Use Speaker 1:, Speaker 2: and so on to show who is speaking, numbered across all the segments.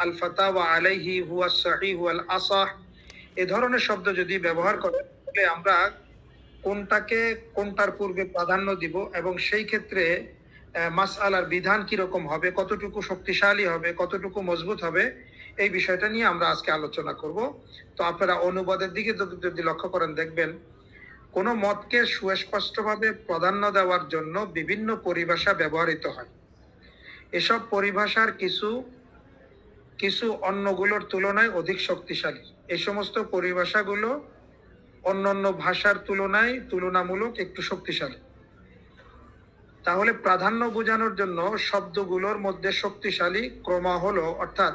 Speaker 1: আল ফাতাওয়া আলাইহি হুয়া সহিহ ওয়াল আসাহ, এ ধরনের শব্দ যদি ব্যবহার করে তাহলে আমরা কোনটার পূর্বে প্রাধান্য দিব এবং সেই ক্ষেত্রে মাসআলার বিধান কিরকম হবে, কতটুকু শক্তিশালী হবে, কতটুকু মজবুত হবে, এই বিষয়টা নিয়ে আমরা আজকে আলোচনা করব। তো আপনারা অনুবাদের দিকে যদি লক্ষ্য করেন দেখবেন কোনো মতকে সুস্পষ্টভাবে প্রাধান্য দেওয়ার জন্য বিভিন্ন পরিভাষা ব্যবহৃত হয়। এসব পরিভাষার কিছু কিছু অন্যগুলোর তুলনায় অধিক শক্তিশালী। এই সমস্ত পরিভাষাগুলো অন্যান্য ভাষার তুলনায় তুলনামূলক একটু শক্তিশালী। তাহলে প্রাধান্য বোঝানোর জন্য শব্দগুলোর মধ্যে শক্তিশালী ক্রম হলো, অর্থাৎ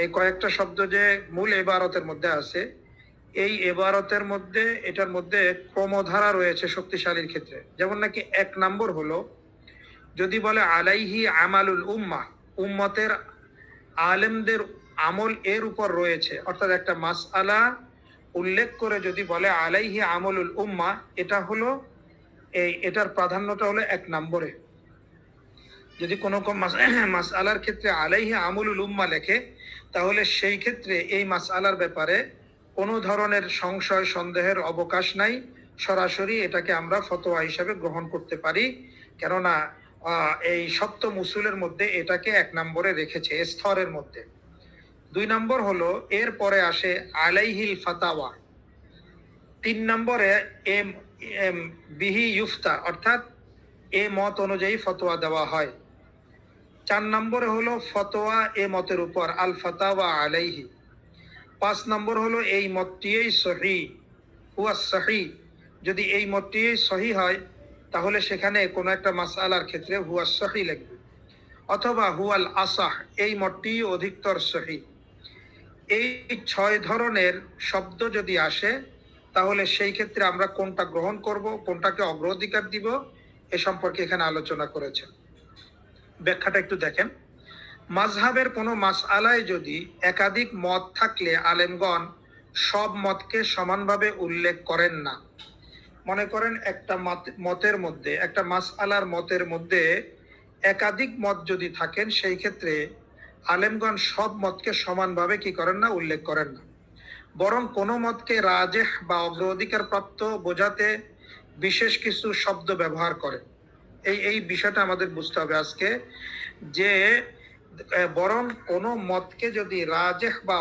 Speaker 1: এই কয়েকটা শব্দ যে মূল ইবারতের মধ্যে আছে, এই ইবারতের মধ্যে এটার মধ্যে ক্রমধারা রয়েছে শক্তিশালীর ক্ষেত্রে। যেমন নাকি 1 নম্বর হলো যদি বলে আলাইহি আমালুল উম্মাহ, উম্মতের আলেমদের আমল এর উপর রয়েছে, অর্থাৎ একটা মাসআলা উল্লেখ করে যদি বলে আলাইহি আমলুল উম্মাহ, এটা হলো এটার প্রাধান্যটা হলো 1 নম্বরে। যদি কোনো মাসআলার ক্ষেত্রে আলাইহি আমলুল উম্মাহ লেখে তাহলে সেই ক্ষেত্রে এই মাসআলার ব্যাপারে কোনো ধরনের সংশয় সন্দেহের অবকাশ নাই, সরাসরি এটাকে আমরা ফতোয়া হিসাবে গ্রহণ করতে পারি, কেননা এই সপ্তম উসুলের মধ্যে এটাকে 1 নম্বরে রেখেছে স্তরের মধ্যে। 2 নম্বর হলো এরপরে আসে আলাইহিল ফাতাওয়া। 3 নম্বরে বিহি ইউফতা, অর্থাৎ এ মত অনুযায়ী ফতোয়া দেওয়া হয়। 4 নম্বরে হলো ফতোয়া এ মতের উপর, আল ফাতাওয়া আলাইহি। 5 নম্বর হলো এই মতটিই সহিহ, হুয়া সহিহ। যদি এই মতটিই সহিহ হয় তাহলে সেখানে কোনো একটা মাসআলার ক্ষেত্রে হুয়া সহিহ লিখবে, অথবা হুয়াল আসাহ, এই মতটি অধিকতর সহিহ। এই 6 ধরনের শব্দ যদি আসে তাহলে সেই ক্ষেত্রে আমরা কোনটা গ্রহণ করব, কোনটাকে অগ্রাধিকার দিব, এ সম্পর্কে এখানে আলোচনা করেছে। ব্যাখ্যাটা একটু দেখেন। মাযহাবের কোনো মাসআলায় যদি একাধিক মত থাকলে আলেমগণ সব মতকে সমানভাবে উল্লেখ করেন না। মনে করেন একটা মতের মধ্যে, একটা মাসআলার মতের মধ্যে একাধিক মত যদি থাকেন, সেই ক্ষেত্রে আলেমগণ সব মতকে সমানভাবে কি করেন না, উল্লেখ করেন না, বরং কোনো মতকে রাজেহ বা অগ্রাধিকার প্রাপ্ত বোঝাতে বিশেষ কিছু শব্দ ব্যবহার করেন। এই বিষয়টা আমাদের বুঝতে হবে আজকে, যে বরং কোনো মতকে যদি রাজেহ বা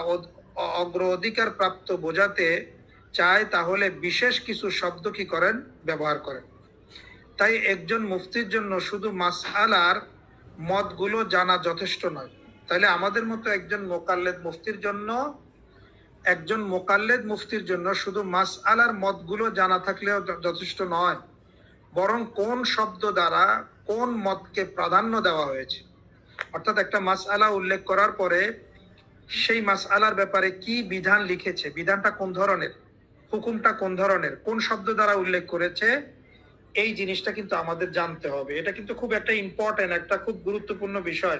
Speaker 1: অগ্রাধিকার প্রাপ্ত বোঝাতে চায় তাহলে বিশেষ কিছু শব্দ কি করেন, ব্যবহার করেন। তাই একজন মুফতির জন্য শুধু মাসআলার মতগুলো জানা যথেষ্ট নয়। তাহলে আমাদের মতো একজন মোকাল্লেদ মুফতির জন্য শুধু মাসআলার মতগুলো জানা থাকলেও যথেষ্ট নয়, বরং কোন শব্দ দ্বারা কোন মতকে প্রাধান্য দেওয়া হয়েছে, অর্থাৎ একটা মাসআলা উল্লেখ করার পরে সেই মাসআলার ব্যাপারে কি বিধান লিখেছে, বিধানটা কোন ধরনের, হুকুমটা কোন ধরনের, কোন শব্দ দ্বারা উল্লেখ করেছে, এই জিনিসটা কিন্তু আমাদের জানতে হবে। এটা কিন্তু খুব একটা ইম্পর্টেন্ট, একটা খুব গুরুত্বপূর্ণ বিষয়।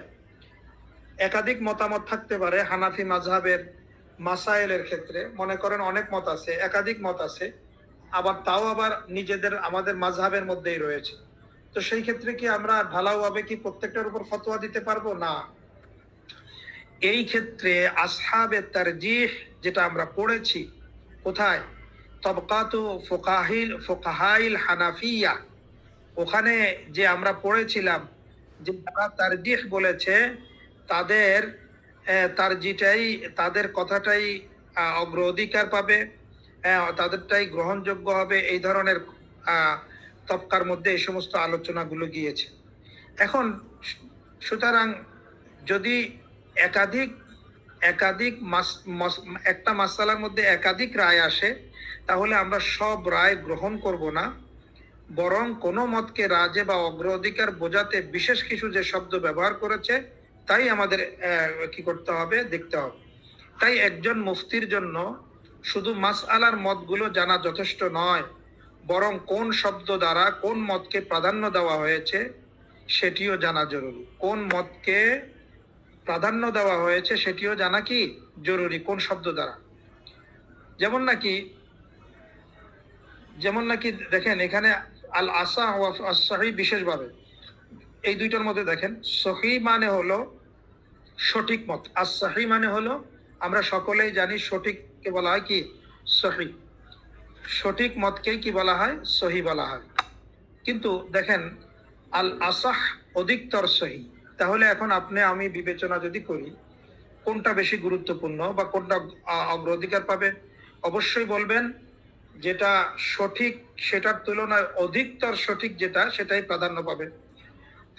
Speaker 1: একাধিক মতামত থাকতে পারে হানাফি মাযহাবের মাসাইলের ক্ষেত্রে। মনে করেন অনেক মত আছে, একাধিক মত আছে, আবার আমাদের মাযহাবের মধ্যেই রয়েছে। তো সেই ক্ষেত্রে কি আমরা ঢালাওভাবে কি প্রত্যেকটার উপর ফতোয়া দিতে পারবো? না। এই ক্ষেত্রে আসহাবে তারজিহ যেটা আমরা পড়েছি, কোথায়, তবকাতু ফুকাহাইল হানাফিয়া, ওখানে যে আমরা পড়েছিলাম যে যারা তারজিহ বলেছে তাদের তাদের কথাটাই অগ্রাধিকার পাবে, তাদেরটাই গ্রহণযোগ্য হবে, এই ধরনের তবকার মধ্যে এই সমস্ত আলোচনাগুলো গিয়েছে। এখন সুতরাং যদি একটা মাসআলার মধ্যে একাধিক রায় আসে তাহলে আমরা সব রায় গ্রহণ করব না, বরং কোনো মতকে রাজে বা অগ্রাধিকার বোঝাতে বিশেষ কিছু যে শব্দ ব্যবহার করেছে তাই আমাদের কি করতে হবে, দেখতে হবে। তাই একজন মুফতির জন্য শুধু মাসআলার মতগুলো জানা যথেষ্ট নয়, বরং কোন শব্দ দ্বারা কোন মতকে প্রাধান্য দেওয়া হয়েছে সেটিও জানা জরুরি। কোন মতকে প্রাধান্য দেওয়া হয়েছে সেটিও জানা কি জরুরি, কোন শব্দ দ্বারা। যেমন নাকি দেখেন এখানে আল আসা ওয়া সহিহ বিশেষভাবে, এই দুইটার মধ্যে দেখেন সহিহ মানে হলো সঠিক মত। আস সহি মানে হলো, আমরা সকলেই জানি সঠিককে বলা হয় কি সহি, সঠিক মতকেই কি বলা হয় সহি বলা হয়। কিন্তু দেখেন আল আসাহ অধিকতর সহি। তাহলে এখন আপনি আমি বিবেচনা যদি করি কোনটা বেশি গুরুত্বপূর্ণ বা কোনটা অগ্রাধিকার পাবে, অবশ্যই বলবেন যেটা সঠিক সেটার তুলনায় অধিকতর সঠিক যেটা সেটাই প্রাধান্য পাবে।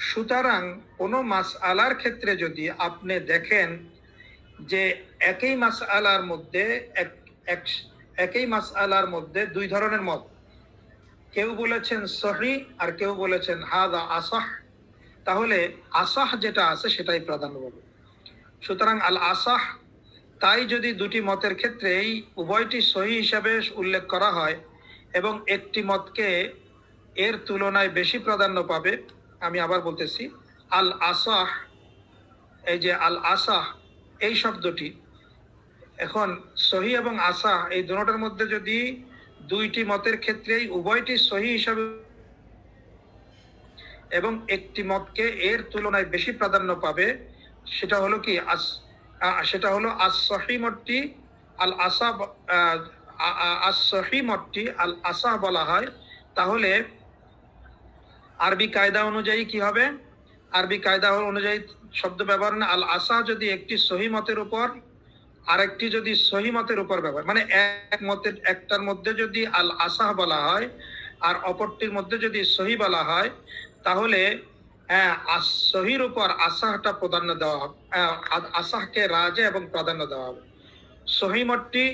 Speaker 1: সুতরাং কোনো মাসআলার ক্ষেত্রে যদি আপনি দেখেন যে একই মাসআলার মধ্যে একই মাসআলার মধ্যে দুই ধরনের মত, কেউ বলেছেন সহি আর কেউ বলেছেন হাদা আসাহ, তাহলে আসাহ যেটা আছে সেটাই প্রাধান্য পাবে। সুতরাং আল আসাহ, তাই যদি দুটি মতের ক্ষেত্রেই উভয়টি সহি হিসাবে উল্লেখ করা হয় এবং একটি মতকে এর তুলনায় বেশি প্রাধান্য পাবে, আমি আবার বলতেছি আল আসাহ, এই যে আল আসাহ এই শব্দটি, এখন সহি এবং আসাহ এই দুটোর মধ্যে যদি দুইটি মতের ক্ষেত্রেই উভয়টি সহি হিসাবে এবং একটি মতকে এর তুলনায় বেশি প্রাধান্য পাবে, সেটা হলো কি সেটা হলো আস সহি মতটি আল আসা, আস সহি মতটি আল আসা বলা হয়। তাহলে আরবি কায়দা অনুযায়ী কি হবে, আরবি কায়দা অনুযায়ী শব্দ ব্যবহার না, আল আসা যদি একটি সহি মতের উপর আরেকটি যদি সহি মতের উপর ব্যবহার, মানে এক মতের একটার মধ্যে যদি আল আসাহ বলা হয় আর অপরটির মধ্যে যদি সহি বলা হয়, তাহলে সহির উপর আসাহটা প্রাধান্য দেওয়া হবে, আসাহকে রাজে এবং প্রাধান্য দেওয়া হবে। সহি মতটি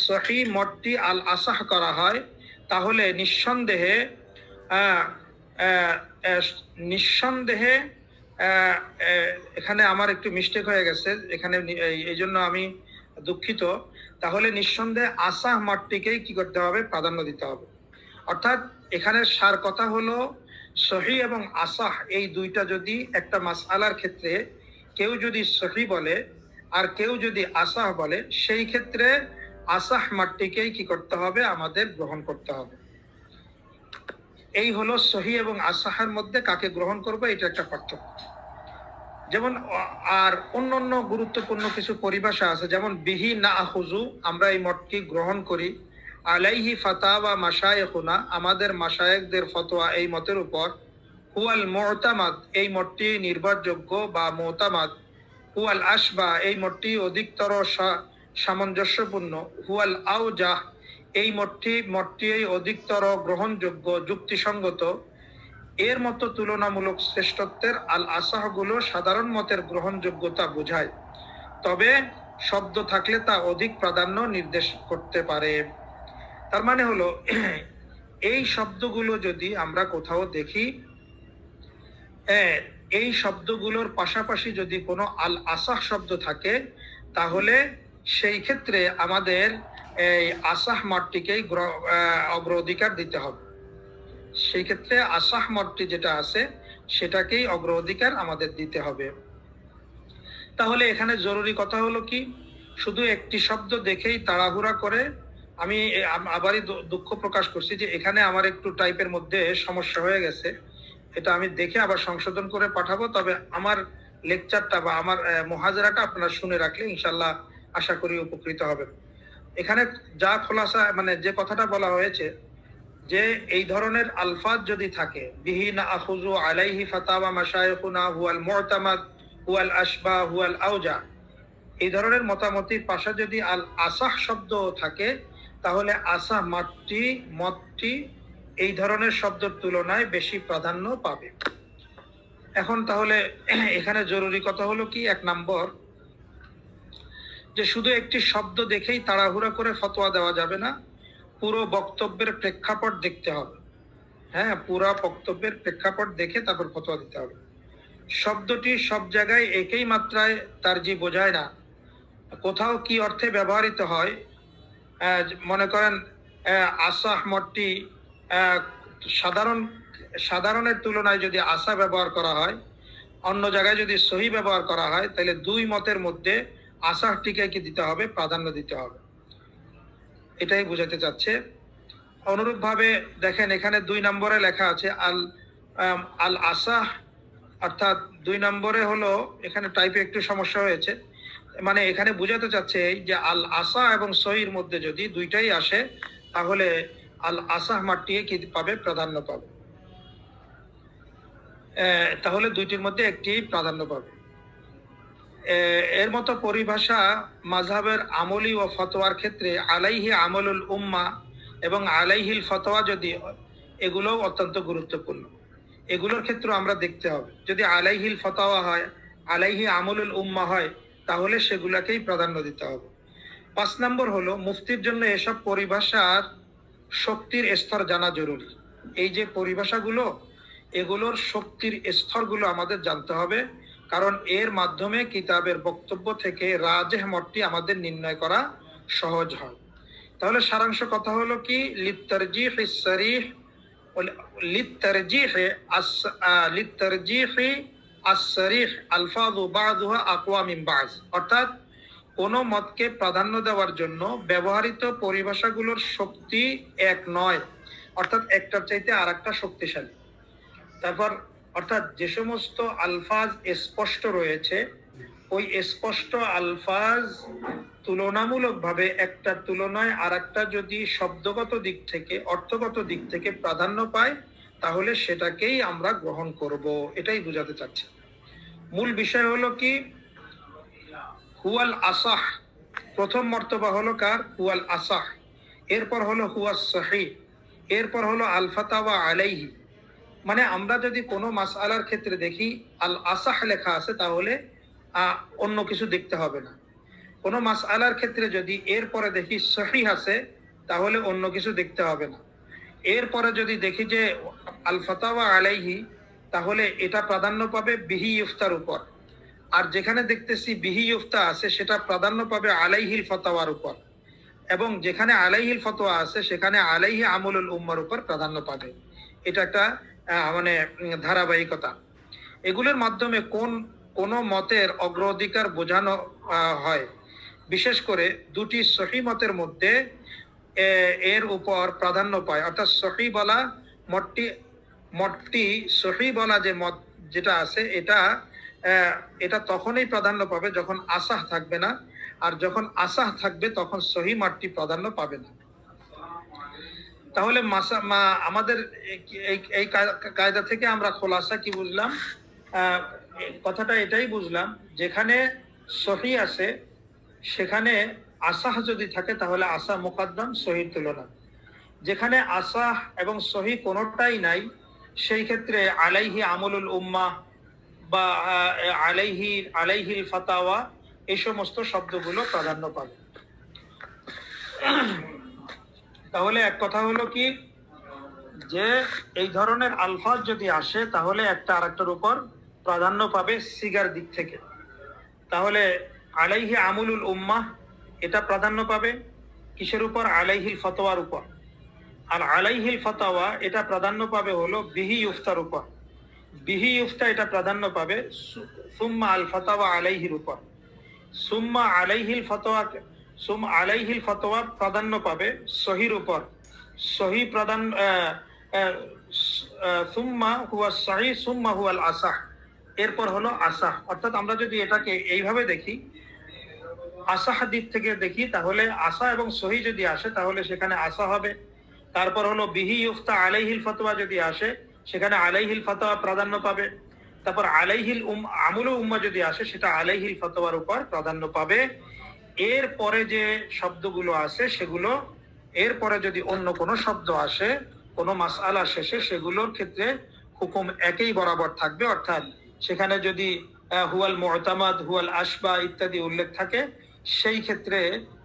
Speaker 1: সহি মতটি আল আসাহ করা হয়, তাহলে নিঃসন্দেহে নিঃসন্দেহে এখানে আমার একটু মিস্টেক হয়ে গেছে এখানে, এই জন্য আমি দুঃখিত। তাহলে নিঃসন্দেহে আসাহ মতটিকেই কি করতে হবে, প্রাধান্য দিতে হবে। অর্থাৎ এখানে সার কথা হলো সহি এবং আসাহ এই দুইটা যদি একটা মাসআলার ক্ষেত্রে কেউ যদি সহি বলে আর কেউ যদি আসাহ বলে, সেই ক্ষেত্রে আসাহ মতটিকেই কি করতে হবে, আমাদের গ্রহণ করতে হবে। এই হলো সহি এবং আসাহের মধ্যে কাকে গ্রহণ করবে, এটা একটা পার্থক্য। যেমন আর অন্যান্য গুরুত্বপূর্ণ কিছু পরিভাষা আছে, যেমন বিহি না আহুজু, আমরা এই মতটি গ্রহণ করি, আলাইহি ফাতাওয়া মাশায়েখুনা, আমাদের মাশায়েখদের ফতোয়া এই মতের উপর, হুয়াল মুতামাদ, এই মতটি নির্ভরযোগ্য বা মুতামাদ, হুয়াল আশবা, এই মতটি অধিকতর সামঞ্জস্যপূর্ণ, হুয়াল আউজাহ, এই মতটি অধিকতর গ্রহণযোগ্য যুক্তিসঙ্গত, এর মতো তুলনামূলক শ্রেষ্ঠত্বের আল আসাহ গুলো সাধারণ মতের গ্রহণযোগ্যতা বোঝায়, তবে শব্দ থাকলে তা অধিক প্রাধান্য নির্দেশ করতে পারে। তার মানে হলো এই শব্দগুলো যদি আমরা কোথাও দেখি, এই শব্দগুলোর পাশাপাশি যদি কোনো আল আসাহ শব্দ থাকে, তাহলে সেই ক্ষেত্রে আমাদের এই আসাহ মতটিকেই অগ্রাধিকার দিতে হবে। সেই ক্ষেত্রে আসাহ মতটি যেটা আছে সেটাকেই অগ্রাধিকার আমাদের দিতে হবে। তাহলে এখানে জরুরি কথা হলো কি, শুধু একটি শব্দ দেখেই তাড়াহুড়া করে, আমি আবারই দুঃখ প্রকাশ করছি যে এখানে আমার একটু টাইপের মধ্যে সমস্যা হয়ে গেছে, এটা আমি দেখে আবার সংশোধন করে পাঠাবো। তবে আমার লেকচারটা বা আমার মুহাজারাটা আপনারা শুনে রাখলে ইনশাল্লাহ আশা করি উপকৃত হবেন। এখানে যা খোলাসা, মানে যে কথাটা বলা হয়েছে যে এই ধরনের আলফাজ যদি থাকে, বিহি না আখুজু আলাইহি ফাতাওয়া মাশায়েখুনা হুয়াল মুতামাদ হুয়াল আশবা হুয়াল আউজা, এই ধরনের মতামতির পাশে যদি আল আসাহ শব্দ থাকে, তাহলে আসাহ মতটি এই ধরনের শব্দের তুলনায় বেশি প্রাধান্য পাবে। এখন তাহলে এখানে জরুরি কথা হলো কি, এক নম্বর, যে শুধু একটি শব্দ দেখেই তাড়াহুড়া করে ফতোয়া দেওয়া যাবে না, পুরো বক্তব্যের প্রেক্ষাপট দেখতে হবে। হ্যাঁ, পুরো বক্তব্যের প্রেক্ষাপট দেখে তারপর ফতোয়া দিতে হবে। শব্দটি সব জায়গায় একই মাত্রায় তারজি বোঝায় না, কোথাও কি অর্থে ব্যবহৃত হয়। মনে করেন আসাহ মতটি সাধারণের তুলনায় যদি আসা ব্যবহার করা হয়, অন্য জায়গায় যদি সহি ব্যবহার করা হয়, তাহলে দুই মতের মধ্যে আসাহটিকে কি দিতে হবে, প্রাধান্য দিতে হবে, এটাই বোঝাতে চাচ্ছে। অনুরূপভাবে দেখেন এখানে 2 নম্বরে লেখা আছে আল আসাহ অর্থাৎ 2 নম্বরে হলো, এখানে টাইপে একটু সমস্যা হয়েছে, মানে এখানে বোঝাতে চাচ্ছে যে আল আসা এবং সহির মধ্যে যদি দুইটাই আসে তাহলে আল আসাহ মাঠটি কি পাবে? প্রাধান্য পাবে। তাহলে দুইটির মধ্যে একটি প্রাধান্য পাবে। এর মতো পরিভাষা মাযহাবের আমলি ও ফতোয়ার ক্ষেত্রে আলাইহি আমলুল উম্মা এবং আলাইহিল ফতোয়া যদি, এগুলোও অত্যন্ত গুরুত্বপূর্ণ। এগুলোর ক্ষেত্রে আমরা দেখতে হবে, যদি আলাইহিল ফতোয়া হয়, আলাইহি আমলুল উম্মা হয়, তাহলে সেগুলাকেই প্রাধান্য দিতে হবে। 5 নম্বর হলো, মুফতির জন্য এসব পরিভাষার শক্তির স্তর জানা জরুরি। এই যে পরিভাষাগুলো, এগুলোর শক্তির স্তরগুলো আমাদের জানতে হবে, কারণ এর মাধ্যমে কিতাবের বক্তব্য থেকে রাজেহ মতটি আমাদের নির্ণয় করা সহজ হয়। তাহলে সারাংশ কথা হলো কি, লিত্তারজিহ সরিহ লিত্তারজিহ লিত্তারজিহ as-sarih আলফাযু বাযুহা আকওয়া মিন বায, অর্থাৎ কোন মতকে প্রাধান্য দেওয়ার জন্য ব্যবহৃত পরিভাষাগুলোর শক্তি এক নয়, অর্থাৎ একটার চাইতে আরেকটা শক্তিশালী। তারপর অর্থাৎ যে সমস্ত আলফাজ স্পষ্ট রয়েছে, ওই স্পষ্ট আলফাজ তুলনামূলকভাবে একটার তুলনায় আরেকটা যদি শব্দগত দিক থেকে, অর্থগত দিক থেকে প্রাধান্য পায়, তাহলে সেটাকেই আমরা গ্রহণ করব, এটাই বোঝাতে চাচ্ছি। মূল বিষয় হলো কি, হুয়াল আসাহ, প্রথম মর্তবা হলো কার? হুয়াল আসাহ। এরপর হলো হুয়াস সহিহ, এরপর হলো আল ফাতাওয়া আলাইহি। মানে আমরা যদি কোনো মাসআলার ক্ষেত্রে দেখি আল আসাহ লেখা আছে, তাহলে অন্য কিছু দেখতে হবে না। কোনো মাসআলার ক্ষেত্রে যদি এরপরে দেখি সহিহ আছে, তাহলে অন্য কিছু দেখতে হবে না। এরপরে যদি দেখি যে আল ফাতাওয়া আলাইহি, তাহলে এটা প্রাধান্য পাবে বিহি ইফতার উপর। আর যেখানে দেখতেছি বিহি ইফতা আছে, সেটা প্রাধান্য পাবে আলাইহিল ফতোয়ার উপর। এবং যেখানে আলাইহিল ফতোয়া আছে, সেখানে আলাইহি আমলুল উম্মার উপর প্রাধান্য পাবে। এটা একটা মানে ধারাবাহিকতা। এগুলোর মাধ্যমে কোন মতের অগ্রাধিকার বোঝানো হয়। বিশেষ করে দুটি সহিহ মতের মধ্যে এর উপর প্রাধান্য পায়, অর্থাৎ সহিহ বলা মতটি সহিহ বলা যে মত যেটা আছে, এটা তখনই প্রাধান্য পাবে যখন আসাহ থাকবে না, আর যখন আসাহ থাকবে তখন সহিহ মতটি প্রাধান্য পাবে না। তাহলে আমাদের এই কায়দা থেকে আমরা খোলাসা কি বুঝলাম? কথাটা এটাই বুঝলাম, যেখানে সহিহ আছে সেখানে আসাহ যদি থাকে, তাহলে আসাহ মুকদ্দম সহির তুলনা। যেখানে আসাহ এবং সহিহ কোনোটাই নাই, সেই ক্ষেত্রে আলাইহি আমলুল উম্মা বা আলাইহিল ফাতাওয়া, এই সমস্ত শব্দগুলো প্রাধান্য পাবে। তাহলে এক কথা হলো কি, যে এই ধরনের আলফাজ যদি আসে, তাহলে একটা আরেকটার উপর প্রাধান্য পাবে সিগার দিক থেকে। তাহলে আলাইহি আমলুল উম্মাহ, এটা প্রাধান্য পাবে কিসের উপর? আলাইহিল ফতোয়ার উপর। আর আলাইহিল ফতোয়া, এটা প্রাধান্য পাবে হলো বিহি ইফতার উপর। বিহি ইফতা, এটা প্রাধান্য পাবে সুম্মা আল ফতোয়া আলাইহির উপর। সুম্মা আলাইহিল ফতোয়া প্রাধান্য পাবে সহির উপর। সহি প্রাধান্য সুম্মা হুয়া সহিহ সুম্মা হুয়াল আসাহ, এরপর হলো আসাহ। অর্থাৎ আমরা যদি এটাকে এইভাবে দেখি, আসাহ দিক থেকে দেখি, তাহলে আসা এবং সহি যদি আসে, তাহলে সেখানে আসা হবে। তারপর হলো বিহি ইফতা আলাইহিল ফতোয়া যদি আসে, সেখানে আলাইহিল ফতোয়া প্রাধান্য পাবে। তারপর আলাইহিল আমলু উম্মা যদি আসে, সেটা আলাইহিল ফতোয়ার উপর প্রাধান্য পাবে। এরপরে যে শব্দগুলো আছে, সেগুলো এরপরে যদি অন্য কোনো শব্দ আসে কোনো মাসআলা শেষে, সেগুলোর ক্ষেত্রে হুকুম একই বরাবর থাকবে। অর্থাৎ সেখানে যদি হুয়াল মুতামাদ, হুয়াল আশবা ইত্যাদি উল্লেখ থাকে, সেই ক্ষেত্রে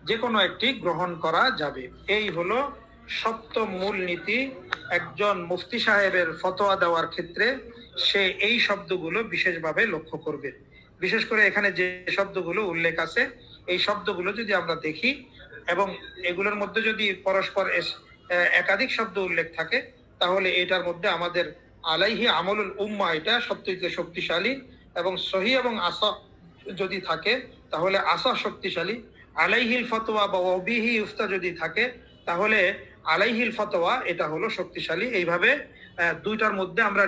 Speaker 1: যে কোনো একটি গ্রহণ করা যাবে। এই হলো সপ্তম মূল নীতি। একজন মুফতি সাহেবের ফতোয়া দেওয়ার ক্ষেত্রে সে এই শব্দগুলো বিশেষভাবে লক্ষ্য করবে। বিশেষ করে এখানে যে শব্দগুলো উল্লেখ আছে, এই শব্দগুলো যদি আমরা দেখি এবং এগুলোর মধ্যে যদি পরস্পর একাধিক শব্দ উল্লেখ থাকে, তাহলে এটার মধ্যে আমাদের আলাইহি আমলুল উম্মা, এটা সবচেয়ে শক্তিশালী। এবং সহি এবং আসা যদি থাকে, তাহলে আসা শক্তিশালী। আলাইহিল ফতোয়া বা ওবিহি ইফতা যদি থাকে, তাহলে আলাইহিল ফতোয়া এটা হলো শক্তিশালী। এইভাবে দুইটার মধ্যে আমরা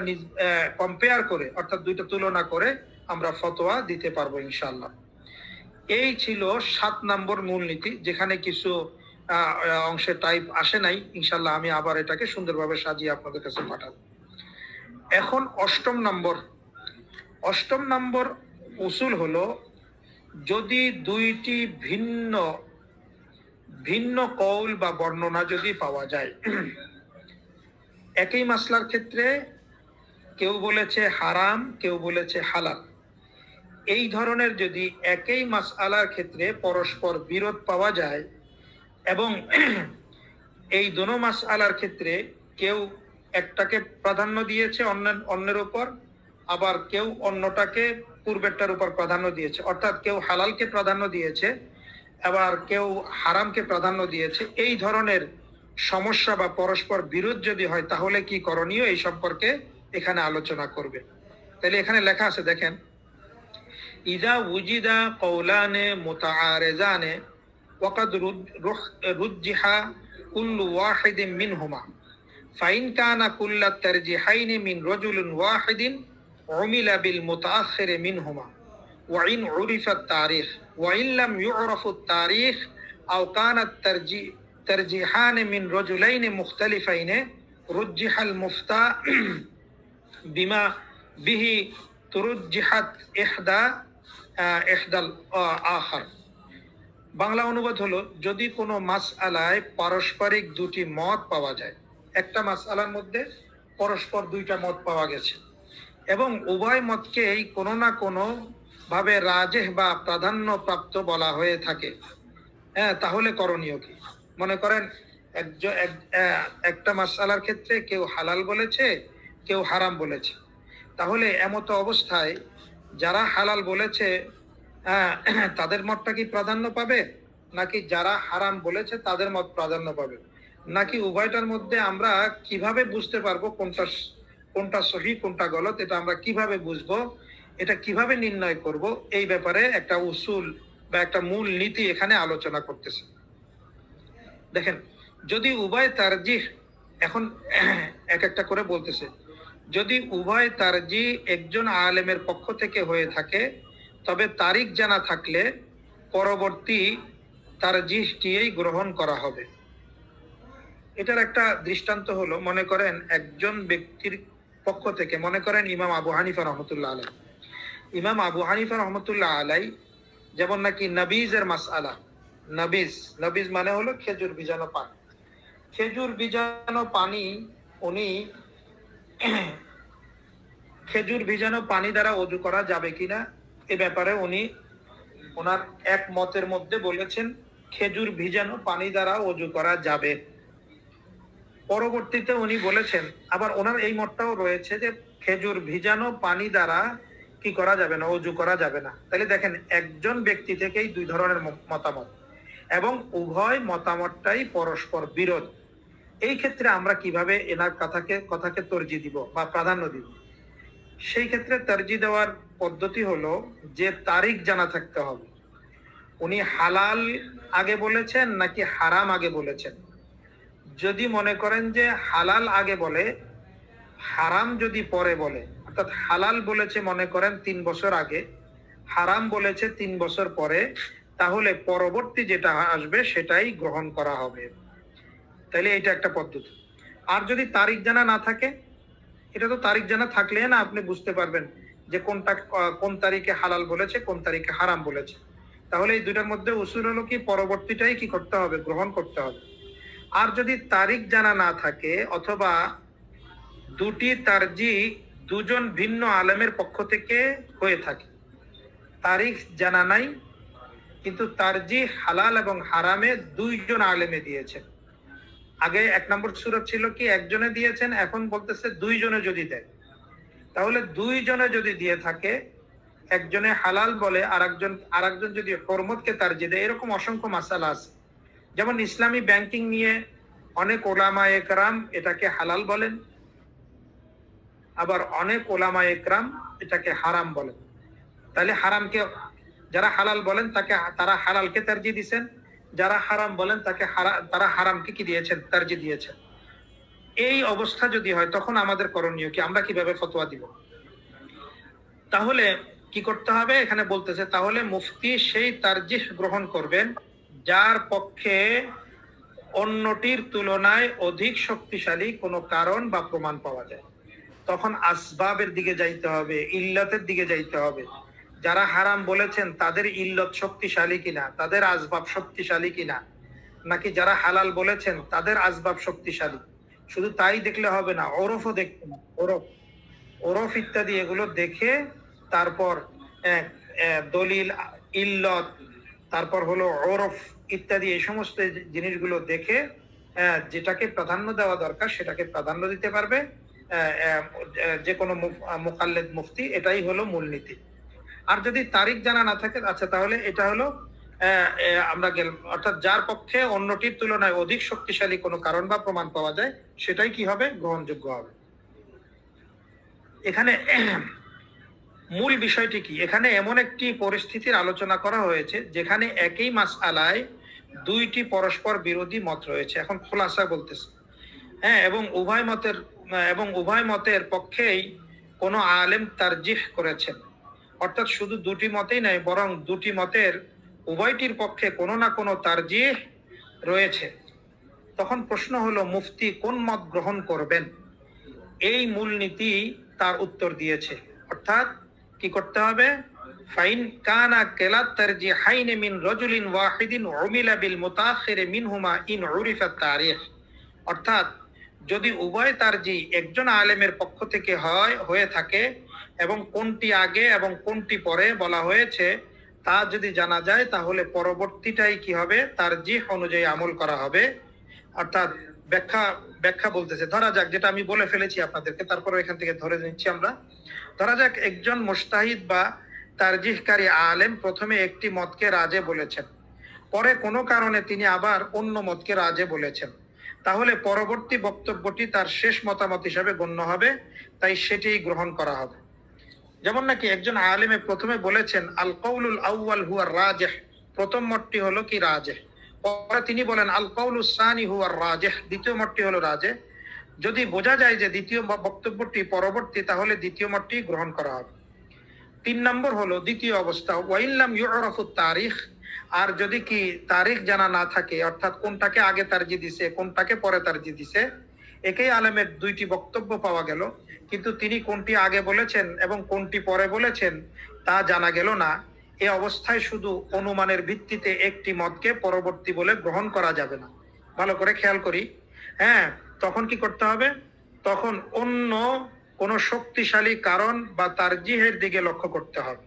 Speaker 1: কম্পেয়ার করে, অর্থাৎ দুইটা তুলনা করে আমরা ফতোয়া দিতে পারবো ইনশাআল্লাহ। এই ছিল 7 নম্বর মূলনীতি, যেখানে কিছু অংশে টাইপ আসে নাই। ইনশাআল্লাহ আমি আবার এটাকে সুন্দরভাবে সাজিয়ে আপনাদের কাছে পাঠাবো। এখন অষ্টম নম্বর উসুল হলো, যদি দুইটি ভিন্ন ভিন্ন কৌল বা বর্ণনা যদি পাওয়া যায়, একই মাসলার ক্ষেত্রে কেউ বলেছে হারাম, কেউ বলেছে হালাল, এই ধরনের যদি একই মাসআলার ক্ষেত্রে পরস্পর বিরোধ পাওয়া যায় এবং এই দোনো মাসআলার ক্ষেত্রে কেউ একটাকে প্রাধান্য দিয়েছে অন্যের উপর, আবার কেউ অন্যটাকে পূর্বেরটার উপর প্রাধান্য দিয়েছে, অর্থাৎ কেউ হালালকে প্রাধান্য দিয়েছে আবার কেউ হারামকে প্রাধান্য দিয়েছে, এই ধরনের সমস্যা বা পরস্পর বিরোধ যদি হয় তাহলে কি করণীয়, এই সম্পর্কে এখানে আলোচনা করবে। তাহলে এখানে লেখা আছে, দেখেন, ইদা উজিদা কওলানে মুতাআরিজানে ওয়াকাদ রুজ্জিহা কুল্লু ওয়াহিদিন মিনহুমা ফাইন কানা কুল্লা তারজিহাইনি মিন রাজুলিন ওয়াহিদিন উমিলা বিল মুতাআখির মিনহুমা ওয়া ইন উরিফা আত-তারিখ ওয়া ইন লাম ইউরাফু আত-তারিখ আও কানা তারজিহান মিন রাজুলাইন মুখতালিফাইন রুজ্জিহাল মুফতা বিমা বিহি তুরুজ্জিহাত ইহদাল আখার। বাংলা অনুবাদ হলো, যদি কোনো মাসআলায় পারস্পরিক দুটি মত পাওয়া যায়, একটা মাসআলার মধ্যে পরস্পর দুইটা মত পাওয়া গেছে এবং উভয় মতকেই কোনো না কোনো ভাবে রাজেহ বা প্রাধান্য প্রাপ্ত বলা হয়ে থাকে, তাহলে করণীয় কি? মনে করেন একটা মাসআলার ক্ষেত্রে কেউ হালাল বলেছে, কেউ হারাম বলেছে, তাহলে এমতো অবস্থায় যারা হালাল বলেছে তাদের মতটা কি প্রাধান্য পাবে, নাকি যারা হারাম বলেছে তাদের মত প্রাধান্য পাবে, নাকি উভয়টার মধ্যে আমরা কিভাবে বুঝতে পারবো কোনটা সহি কোনটা গলত, এটা আমরা কিভাবে বুঝবো, এটা কিভাবে নির্ণয় করব, এই ব্যাপারে একটা উসুল বা একটা মূল নীতি এখানে আলোচনা করতেছে। দেখেন, যদি উভয় তারজিহ, এখন এক একটা করে বলতেছে, যদি উভয় তারজিহ একজন আলেমের পক্ষ থেকে হয়ে থাকে, তবে তারিখ জানা থাকলে পরবর্তী তারজিহটিই গ্রহণ করা হবে। এটার একটা দৃষ্টান্ত হলো, মনে করেন একজন ব্যক্তির পক্ষ থেকে, মনে করেন ইমাম আবু হানিফা রহমতুল্লাহ আলাই, ইমাম আবু হানিফা রহমতুল্লাহ আলাই যেমন নাকি নবীজের মাসআলা, নবীজ মানে হলো খেজুর ভিজানো পানি, খেজুর ভিজানো পানি, উনি খেজুর ভিজানো পানি দ্বারা ওযু করা যাবে কিনা এ ব্যাপারে উনি ওনার এক মতের মধ্যে বলেছেন খেজুর ভিজানো পানি দ্বারা ওযু করা যাবে। পরবর্তীতে উনি বলেছেন, আবার ওনার এই মতটাও রয়েছে যে খেজুর ভিজানো পানি দ্বারা কি করা যাবে না, ওযু করা যাবে না। তাহলে দেখেন, একজন ব্যক্তি থেকেই দুই ধরনের মতামত এবং উভয় মতামতটাই পরস্পর বিরোধ। এই ক্ষেত্রে আমরা কিভাবে এনার কথাকে তরজি দিব বা প্রাধান্য দিব? সেই ক্ষেত্রে তরজি দেওয়ার পদ্ধতি হলো যে তারিখ জানা থাকতে হবে, উনি হালাল আগে বলেছেন নাকি হারাম আগে বলেছেন। যদি মনে করেন যে হালাল আগে বলে, হারাম যদি পরে বলে, অর্থাৎ হালাল বলেছে মনে করেন 3 বছর আগে, হারাম বলেছে 3 বছর পরে, তাহলে পরবর্তী যেটা আসবে সেটাই গ্রহণ করা হবে। তাহলে এটা একটা পদ্ধতি। আর যদি তারিখ জানা না থাকে, এটা তো তারিখ জানা থাকলে না আপনি বুঝতে পারবেন যে কোন তারিখে হালাল বলেছে, কোন তারিখে হারাম বলেছে। তাহলে এই দুটার মধ্যে উসুল হলো কি, পরবর্তীটাই কি করতে হবে, গ্রহণ করতে হবে। আর যদি তারিখ জানা না থাকে, অথবা দুটি তারজি দুজন ভিন্ন আলেমের পক্ষ থেকে হয়ে থাকে, তারিখ জানা নাই কিন্তু তারজি হালাল এবং হারামে দুইজন আলেমে দিয়েছেন। আগে 1 নম্বর সূরা ছিল কি একজনে দিয়েছেন, এখন বলতেছে দুইজনে যদি দেয়, তাহলে দুইজনে যদি দিয়ে থাকে, একজনে হালাল বলে আরেকজন যদি হরমতকে তারজি দেয়, এরকম অসংখ্য মাসালা আছে। যেমন ইসলামী ব্যাংকিং নিয়ে অনেক ওলামা একরাম এটাকে হালাল বলেন, আবার অনেক ওলামা একরাম এটাকে হারাম বলেন। তাহলে হারামকে যারা হালাল বলেন তারা হালালকে তারজি দিয়েছেন, যারা হারাম বলেন তারা হারামকে কি দিয়েছেন, তারজি দিয়েছেন। এই অবস্থা যদি হয় তখন আমাদের করণীয় কি, আমরা কিভাবে ফতোয়া দিব? তাহলে কি করতে হবে, এখানে বলতেছে তাহলে মুফতি সেই তারজিহ গ্রহণ করবেন যার পক্ষে অন্যটির তুলনায় অধিক শক্তিশালী কোনো কারণ বা প্রমাণ পাওয়া যায়। তখন আসবাবের দিকে যাইতে হবে, ইল্লতের দিকে যাইতে হবে। যারা হারাম বলেছেন তাদের ইল্লত শক্তিশালী কিনা, তাদের আসবাব শক্তিশালী কিনা, নাকি যারা হালাল বলেছেন তাদের আসবাব শক্তিশালী। শুধু তাই দেখলে হবে না, ওরফও দেখতে না, ওরফ ওরফ ইত্যাদি এগুলো দেখে তারপর দলিল, ইল্লত, তারপর হলো ওরফ ইত্যাদি এই সমস্ত জিনিসগুলো দেখে যেটাকে প্রাধান্য দেওয়া দরকার সেটাকে প্রাধান্য দিতে পারবে যে কোনো মুকাল্লিদ মুফতি। এটাই হলো মূলনীতি। আর যদি তারিখ জানা না থাকে, আচ্ছা তাহলে এটা হলো আমরা গেলাম, অর্থাৎ যার পক্ষে অন্যটির তুলনায় অধিক শক্তিশালী কোনো কারণ বা প্রমাণ পাওয়া যায় সেটাই কি হবে, গ্রহণযোগ্য হবে। এখানে মূল বিষয়টি কি, এখানে এমন একটি পরিস্থিতির আলোচনা করা হয়েছে যেখানে একই মাসআলায় দুইটি পরস্পর বিরোধী মত রয়েছে। এখন খোলাসা বলতেছে, হ্যাঁ, এবং উভয় মতের পক্ষেই কোনো আলেম তারজিহ করেছেন। অর্থাৎ শুধু দুটি মতেই নয়, বরং দুটি মতের উভয়টির পক্ষে কোনো না কোনো তারজিহ রয়েছে। তখন প্রশ্ন হলো মুফতি কোন মত গ্রহণ করবেন? এই মূলনীতি তার উত্তর দিয়েছে। অর্থাৎ কি করতে হবে, ফাইন কানা কেলাত তারজিহাইন মিন রাজুলিন ওয়াহিদিন উমিলা বিল মুতাখির মিনহুমা ইন উরিফা তারিখ। অর্থাৎ যদি উভয় তারজি একজন আলেমের পক্ষ থেকে হয়ে থাকে এবং কোনটি আগে এবং কোনটি পরে বলা হয়েছে তা যদি জানা যায়, তাহলে পরবর্তীটাই কি হবে, তারজিহ অনুযায়ী আমল করা হবে। অর্থাৎ ব্যাখ্যা ব্যাখ্যা বলতেছে, ধরা যাক, যেটা আমি বলে ফেলেছি আপনাদেরকে, তারপরে এখান থেকে ধরে নিচ্ছি আমরা। ধরা যাক একজন মুজতাহিদ বা তারজিহকারী আলেম প্রথমে একটি মতকে রাজে বলেছেন, পরে কোনো কারণে তিনি আবার অন্য মতকে রাজে বলেছেন, তাহলে পরবর্তী বক্তব্যটি তার শেষ মতামত হিসাবে গণ্য হবে, তাই সেটি গ্রহণ করা হবে। যেমন নাকি একজন আলেমে প্রথমে বলেছেন আল কাউলুল আউয়াল হুয়া রাজিহ, প্রথম মতটি হলো কি রাজিহ, পরে তিনি বলেন আল কাউলুস সানি হুয়া রাজিহ, দ্বিতীয় মতটি হলো রাজিহ। যদি বোঝা যায় যে দ্বিতীয় বক্তব্যটি পরবর্তী, তাহলে দ্বিতীয় মতটি গ্রহণ করা হবে। 3 নম্বর হলো দ্বিতীয় অবস্থা, ওয়াইল্লাম ইউরাফু তারিখ, আর যদি কি তারিখ জানা না থাকে, অর্থাৎ কোনটাকে আগে তারজি দিছে কোনটাকে পরে তারজি দিছে, একই আলেমের দুইটি বক্তব্য পাওয়া গেল, কিন্তু তিনি কোনটি আগে বলেছেন এবং কোনটি পরে বলেছেন তা জানা গেল না। এই অবস্থায় শুধু অনুমানের ভিত্তিতে একটি মতকে পরবর্তী বলে গ্রহণ করা যাবে না। ভালো করে খেয়াল করি, হ্যাঁ, তখন কি করতে হবে, তখন অন্য কোন শক্তিশালী কারণ বা তারজিহের দিকে লক্ষ্য করতে হবে।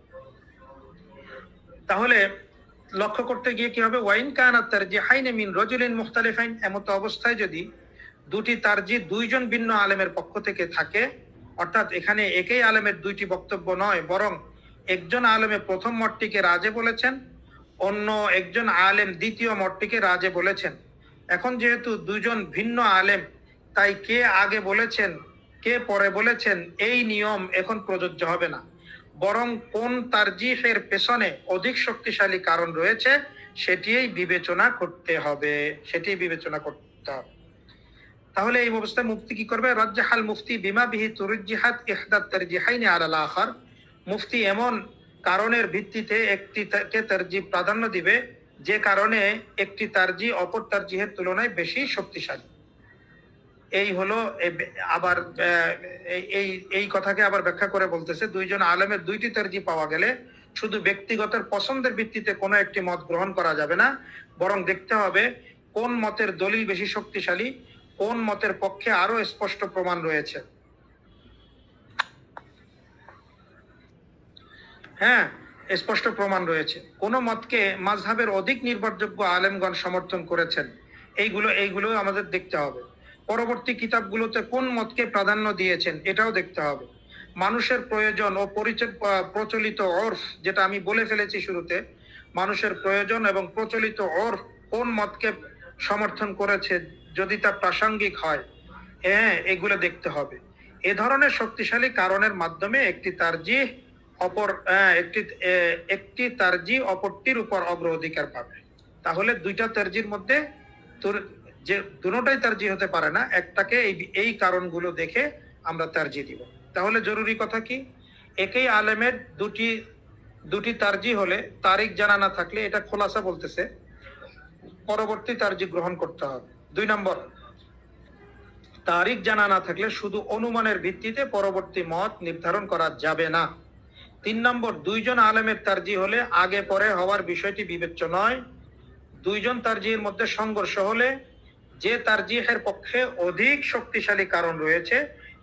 Speaker 1: তাহলে লক্ষ্য করতে গিয়ে কি হবে, ওয়াইন কানা তারজিহাইন মিন রাজুলিন মুখতালিফাইন, এমত অবস্থায় যদি দুটি তারজি দুইজন ভিন্ন আলেমের পক্ষ থেকে থাকে, অর্থাৎ এখানে একই আলেমের দুইটি বক্তব্য নয়, বরং একজন আলেমে প্রথম মতটিকে রাজে বলেছেন, অন্য একজন আলেম দ্বিতীয় মতটিকে রাজে বলেছেন। এখন যেহেতু দুজন ভিন্ন আলেম, তাই কে আগে বলেছেন কে পরে বলেছেন এই নিয়ম এখন প্রযোজ্য হবে না, বরং কোন তারজিহের পেছনে অধিক শক্তিশালী কারণ রয়েছে সেটিই বিবেচনা করতে হবে। তাহলে এই অবস্থায় মুফতি কি করবে, রাজ্জাহাল মুফতি বিমা বিহি তুরজিহাত ইহদাত তারজিহাইনি আলাল আখার, মুফতি এমন কারণের ভিত্তিতে একটিকে তারজিহ প্রাধান্য দিবে যে কারণে একটি তারজিহ অপর তারজিহের তুলনায় বেশি শক্তিশালী। এই হলো আবার এই কথাকে আবার ব্যাখ্যা করে বলতেছে, দুইজন আলেমের দুইটি তারজিহ পাওয়া গেলে শুধু ব্যক্তিগত পছন্দের ভিত্তিতে কোনো একটি মত গ্রহণ করা যাবে না, বরং দেখতে হবে কোন মতের দলিল বেশি শক্তিশালী, কোন মতের পক্ষে আরো স্পষ্ট প্রমাণ রয়েছে। হ্যাঁ, স্পষ্ট প্রমাণ রয়েছে, কোন মতকে মাযহাবের অধিক নির্ভরযোগ্য আলেমগণ সমর্থন করেছেন, এইগুলো আমাদের দেখতে হবে। পরবর্তী কিতাবগুলোতে কোন মতকে প্রাধান্য দিয়েছেন এটাও দেখতে হবে। মানুষের প্রয়োজন ও প্রচলিত ওরফ, যেটা আমি বলে ফেলেছি শুরুতে, মানুষের প্রয়োজন এবং প্রচলিত ওরফ কোন মতকে সমর্থন করেছে যদি তা প্রাসঙ্গিক হয়, হ্যাঁ, এগুলো দেখতে হবে। এ ধরনের শক্তিশালী কারণের মাধ্যমে একটি তারজিহ অপরটির উপর অগ্রাধিকার পাবে। তাহলে দুইটা তারজির মধ্যে যে দুটোটাই তারজিহ হতে পারে না, একটাকে এই কারণগুলো দেখে আমরা তারজিহ দিব। তাহলে জরুরি কথা কি, একই আলেমের দুটি তারজিহ হলে তারিখ জানা না থাকলে, এটা খোলাসা বলতেছে, পরবর্তী তারজিহ গ্রহণ করতে হবে। 2 নম্বর, তারিখ জানা না থাকলে শুধু অনুমানের ভিত্তিতে পরবর্তী মত নির্ধারণ করা যাবে না। 3 নম্বর, 2 জন আলেমের তারজিহ হলে আগে পরে হওয়ার বিষয়টি বিবেচ্য নয়। 2 জন তারজিহের মধ্যে সংঘর্ষ হলে যে তারজিহের পক্ষে অধিক শক্তিশালী কারণ রয়েছে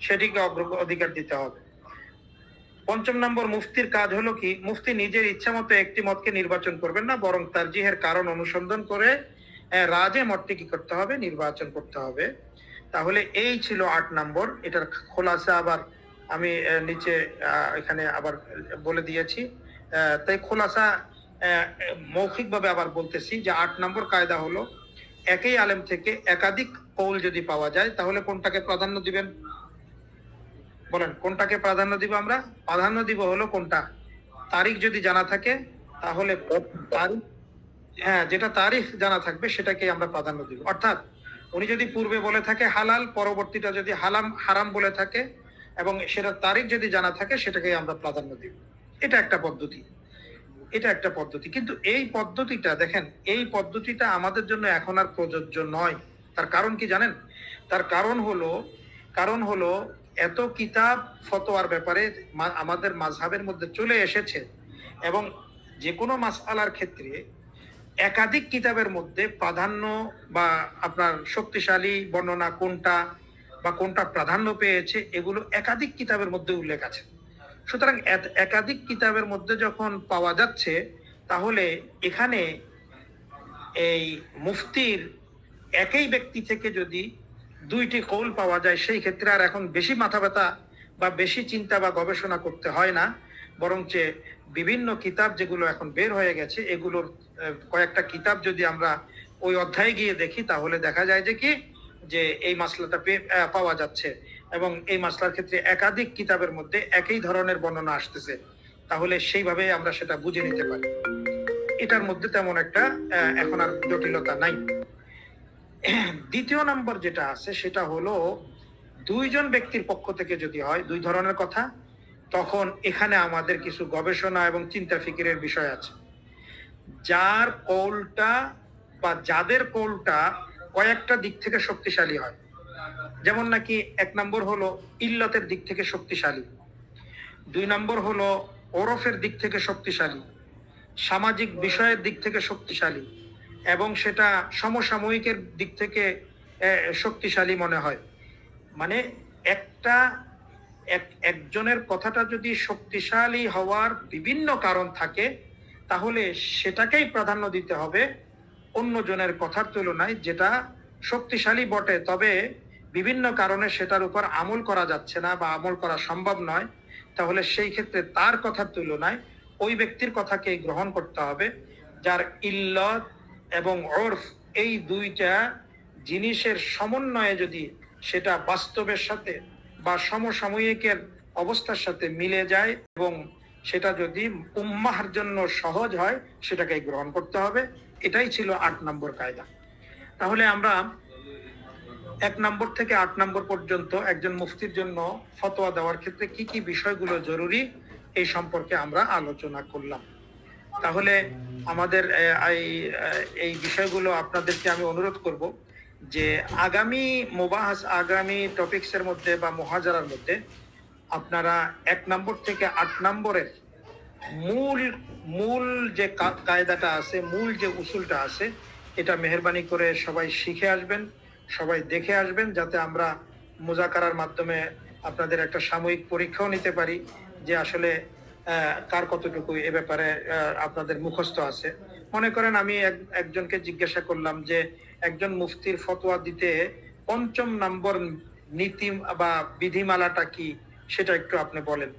Speaker 1: সেটিকে অগ্রাধিকার দিতে হবে। 5 নম্বর, মুফতির কাজ হলো কি, মুফতি নিজের ইচ্ছা মতো একটি মতকে নির্বাচন করবেন না, বরং তারজিহের কারণ অনুসন্ধান করে রাজে মতটি কি করতে হবে, নির্বাচন করতে হবে। তাহলে এই ছিল 8 নম্বর। এটার খোলাসা আবার আমি নিচে এখানে আবার বলে দিয়েছি। তাই খোলাসা মৌখিকভাবে আবার বলতেছি যে 8 নম্বর কায়দা হলো, একই আলেম থেকে একাধিক কৌল যদি পাওয়া যায় তাহলে কোনটাকে প্রাধান্য দিবেন? বলেন, কোনটাকে প্রাধান্য দিব? আমরা প্রাধান্য দিব হলো কোনটা? তারিখ যদি জানা থাকে তাহলে তারিখ, হ্যাঁ, যেটা তারিখ জানা থাকবে সেটাকে আমরা প্রাধান্য দিব। অর্থাৎ উনি যদি পূর্বে বলে থাকে হালাল, পরবর্তীটা যদি হারাম বলে থাকে এবং সেটা তারিখ যদি জানা থাকে সেটাকে আমরা প্রাধান্য দিব। এটা একটা পদ্ধতি, এটা একটা পদ্ধতি। কিন্তু এই পদ্ধতিটা দেখেন, এই পদ্ধতিটা আমাদের জন্য এখন আর প্রযোজ্য নয়। তার কারণ কি জানেন? তার কারণ হলো এত কিতাব ফতোয়ার ব্যাপারে আমাদের মাযহাবের মধ্যে চলে এসেছে এবং যে কোনো মাসআলার ক্ষেত্রে একাধিক কিতাবের মধ্যে প্রাধান্য বা আপনার শক্তিশালী বর্ণনা কোনটা বা কোনটা প্রাধান্য পেয়েছে এগুলো একাধিক কিতাবের মধ্যে উল্লেখ আছে। সুতরাং একাধিক কিতাবের মধ্যে যখন পাওয়া যাচ্ছে তাহলে এখানে এই মুফতির একই ব্যক্তি থেকে যদি 2টি কৌল পাওয়া যায় সেই ক্ষেত্রে আর এখন বেশি মাথা ব্যথা বা বেশি চিন্তা বা গবেষণা করতে হয় না, বরঞ্চ বিভিন্ন কিতাব যেগুলো এখন বের হয়ে গেছে এগুলোর কয়েকটা কিতাব যদি আমরা ওই অধ্যায়ে গিয়ে দেখি তাহলে দেখা যায় যে কি, যে এই মাসলাটা পাওয়া যাচ্ছে এবং এই মাসলার ক্ষেত্রে একাধিক কিতাবের মধ্যে একই ধরনের বর্ণনা আসতেছে। তাহলে সেইভাবে আমরা সেটা বুঝে নিতে পারি। এটার মধ্যে তেমন একটা এখন আর জটিলতা নাই। 2 নম্বর যেটা আছে সেটা হলো 2 জন ব্যক্তির পক্ষ থেকে যদি হয় 2 ধরনের কথা, তখন এখানে আমাদের কিছু গবেষণা এবং চিন্তা ফিকিরের বিষয় আছে। যার কৌলটা বা যাদের কৌলটা কয়েকটা দিক থেকে শক্তিশালী হয়, যেমন নাকি 1 নম্বর হলো ইল্লতের দিক থেকে শক্তিশালী, 2 নম্বর হলো ওরফের দিক থেকে শক্তিশালী, সামাজিক বিষয়ের দিক থেকে শক্তিশালী এবং সেটা সমসাময়িকের দিক থেকে শক্তিশালী মনে হয়। মানে একজনের কথাটা যদি শক্তিশালী হওয়ার বিভিন্ন কারণ থাকে তাহলে সেটাকেই প্রাধান্য দিতে হবে অন্য জনের কথার তুলনায়, যেটা শক্তিশালী বটে তবে বিভিন্ন কারণে সেটার উপর আমল করা যাচ্ছে না বা আমল করা সম্ভব নয়। তাহলে সেই ক্ষেত্রে তার কথার তুলনায় ওই ব্যক্তির কথাকেই গ্রহণ করতে হবে, যার ইল্লত এবং ওরফ এই 2টা জিনিসের সমন্বয়ে যদি সেটা বাস্তবের সাথে বা সমসাময়িকের অবস্থার সাথে মিলে যায় এবং সেটা যদি উম্মাহর জন্য সহজ হয় সেটাকে গ্রহণ করতে হবে। এটাই ছিল 8 নম্বর কায়দা। তাহলে আমরা 1 নম্বর থেকে 8 নম্বর পর্যন্ত একজন মুফতির জন্য ফতোয়া দেওয়ার ক্ষেত্রে কি কি বিষয়গুলো জরুরি এই সম্পর্কে আমরা আলোচনা করলাম। তাহলে আমাদের এই বিষয়গুলো আপনাদেরকে আমি অনুরোধ করব যে আগামী আগামী টপিকসের মধ্যে বা মুহাজারার মধ্যে আপনারা 1 নম্বর থেকে 8 নম্বরের মূল যে কায়দাটা আছে, মূল যে উসুলটা আছে, এটা মেহেরবানি করে সবাই শিখে আসবেন, সবাই দেখে আসবেন, যাতে আমরা মুজাকারার মাধ্যমে আপনাদের একটা সাময়িক পরীক্ষাও নিতে পারি যে আসলে কার কতটুকু এ ব্যাপারে আপনাদের মুখস্থ আছে। মনে করেন আমি একজনকে জিজ্ঞাসা করলাম যে একজন মুফতির ফতোয়া দিতে 5ম নম্বর নীতি বা বিধিমালাটা কি, সেটা একটু আপনি বলেন।